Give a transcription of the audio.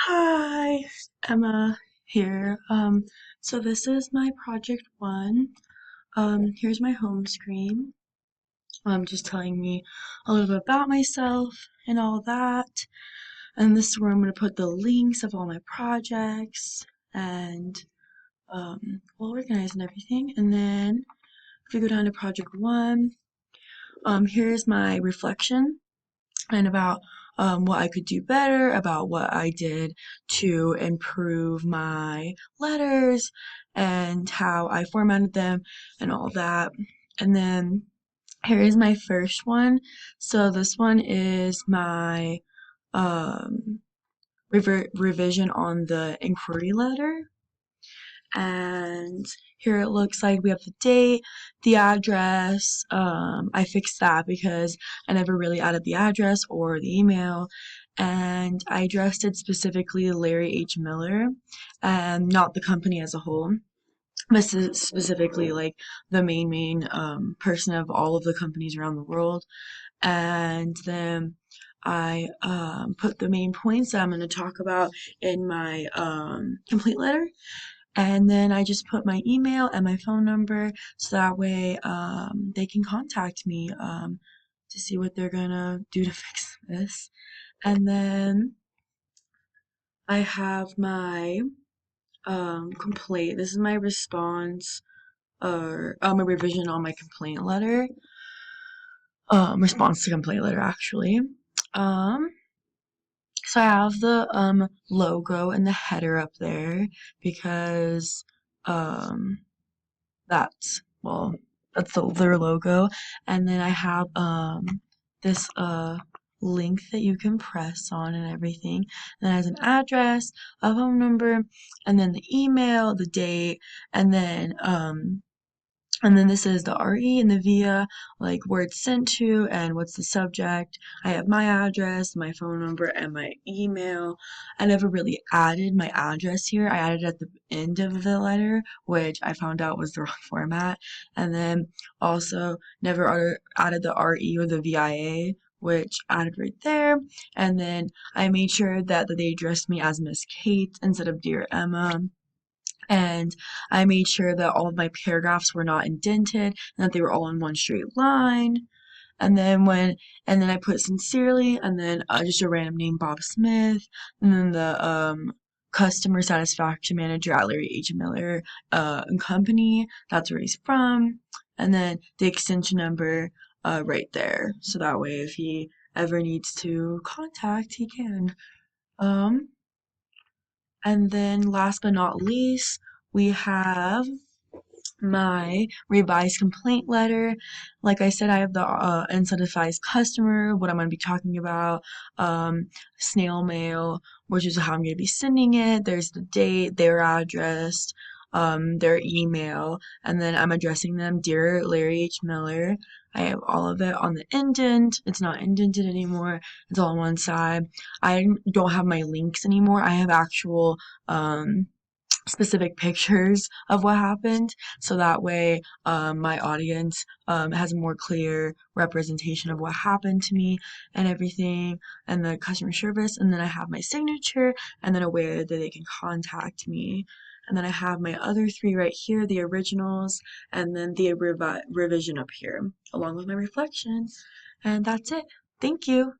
Hi, Emma here. So this is my project one. Here's my home screen. Just telling me a little bit about myself and all that. And this is where I'm gonna put the links of all my projects and well organized and everything. And then if you go down to project one, here's my reflection and about what I could do better, about what I did to improve my letters and how I formatted them and all that. And then here is my first one. So this one is my um, revision on the inquiry letter. And here it looks like we have the date, the address. I fixed that because I never really added the address or the email, and I addressed it specifically Larry H. Miller and not the company as a whole, but specifically like the main person of all of the companies around the world. And then I put the main points that I'm going to talk about in my complete letter, and then I just put my email and my phone number so that way they can contact me to see what they're gonna do to fix this. And then I have my complaint. This is my response or a revision on my complaint letter. Response to complaint letter actually. Um, so I have the logo and the header up there because um that's well that's their logo, and then I have this link that you can press on and everything, and it has an address, a phone number, and then the email, the date, and then this is the RE and the VIA, like where it's sent to and what's the subject. I have my address, my phone number, and my email. I never really added my address here. I added at the end of the letter, which I found out was the wrong format. And then also never added the RE or the VIA, which I added right there. And then I made sure that they addressed me as Miss Kate instead of Dear Emma, and I made sure that all of my paragraphs were not indented and that they were all in one straight line. And then I put sincerely, and then just a random name, Bob Smith, and then the customer satisfaction manager at Larry H. Miller and Company. That's where he's from, and then the extension number right there, so that way if he ever needs to contact, he can. Um, and then last but not least, we have my revised complaint letter. Like I said, I have the incentivized customer, what I'm going to be talking about, snail mail, which is how I'm going to be sending it. There's the date, their address, their email, and then I'm addressing them, Dear Larry H. Miller. I have all of it on the indent. It's not indented anymore. It's all on one side. I don't have my links anymore. I have actual specific pictures of what happened, so that way my audience has a more clear representation of what happened to me and everything, and the customer service. And then I have my signature, and then a way that they can contact me. And then I have my other three right here, the originals, and then the revision up here along with my reflection. And that's it. Thank you.